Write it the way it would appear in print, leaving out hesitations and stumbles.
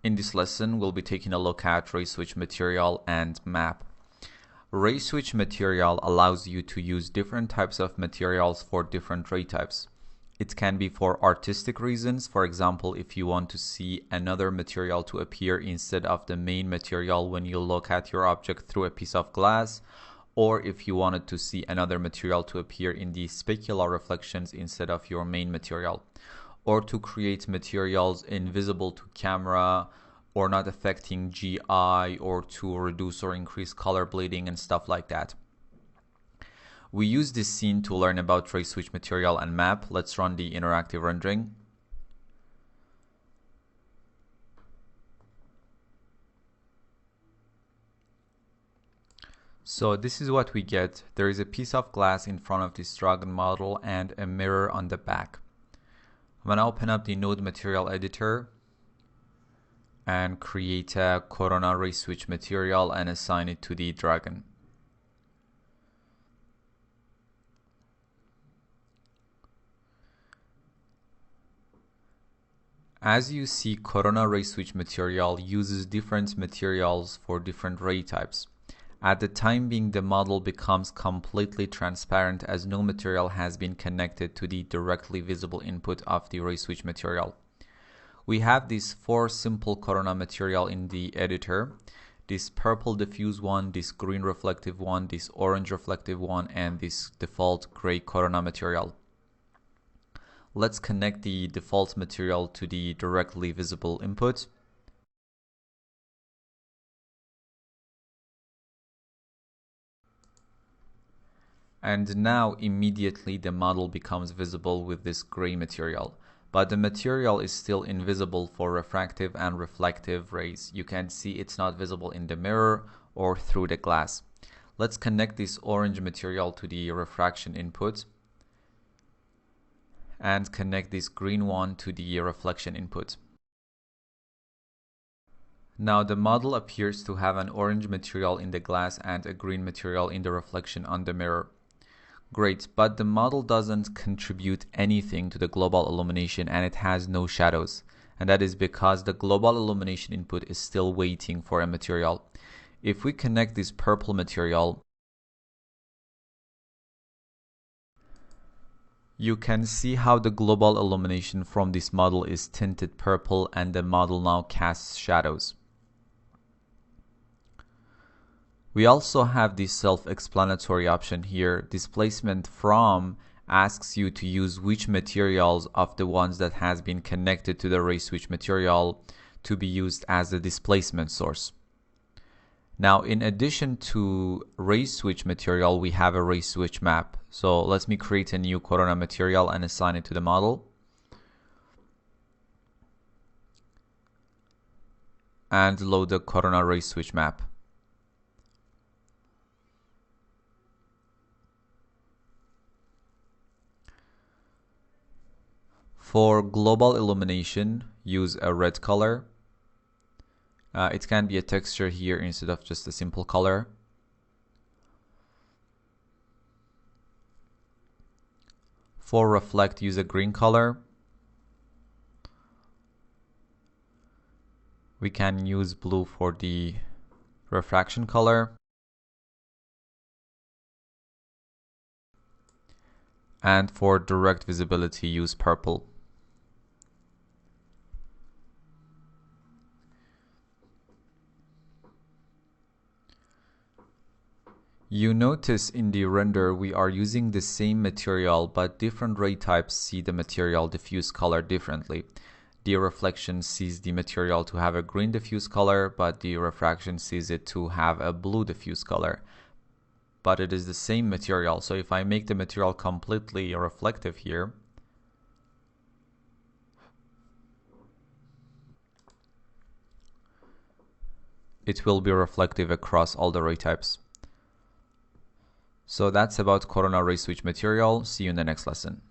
In this lesson, we'll be taking a look at Rayswitch Material and Map. Rayswitch Material allows you to use different types of materials for different ray types. It can be for artistic reasons, for example, if you want to see another material to appear instead of the main material when you look at your object through a piece of glass, or if you wanted to see another material to appear in the specular reflections instead of your main material, or to create materials invisible to camera or not affecting GI, or to reduce or increase color bleeding and stuff like that. We use this scene to learn about Rayswitch Material and Map. Let's run the interactive rendering. So this is what we get. There is a piece of glass in front of this dragon model and a mirror on the back. I'm going to open up the node material editor and create a Corona Rayswitch material and assign it to the dragon. As you see, Corona Rayswitch material uses different materials for different ray types. At the time being, the model becomes completely transparent as no material has been connected to the directly visible input of the Rayswitch material. We have these 4 simple Corona material in the editor: this purple diffuse one, this green reflective one, this orange reflective one, and this default gray Corona material. Let's connect the default material to the directly visible input. And now immediately the model becomes visible with this gray material. But the material is still invisible for refractive and reflective rays. You can see it's not visible in the mirror or through the glass. Let's connect this orange material to the refraction input and connect this green one to the reflection input. Now the model appears to have an orange material in the glass and a green material in the reflection on the mirror. Great, but the model doesn't contribute anything to the global illumination and it has no shadows. And that is because the global illumination input is still waiting for a material. If we connect this purple material, you can see how the global illumination from this model is tinted purple and the model now casts shadows. We also have this self-explanatory option here. Displacement from asks you to use which materials of the ones that has been connected to the Rayswitch material to be used as a displacement source. Now, in addition to Rayswitch material, we have a Rayswitch map. So let me create a new Corona material and assign it to the model. And load the Corona Rayswitch map. For global illumination, use a red color. It can be a texture here instead of just a simple color. For reflect, use a green color. We can use blue for the refraction color. And for direct visibility, use purple. You notice in the render we are using the same material, but different ray types see the material diffuse color differently. The reflection sees the material to have a green diffuse color, but the refraction sees it to have a blue diffuse color. But it is the same material, so if I make the material completely reflective here, it will be reflective across all the ray types. So that's about Corona Rayswitch material. See you in the next lesson.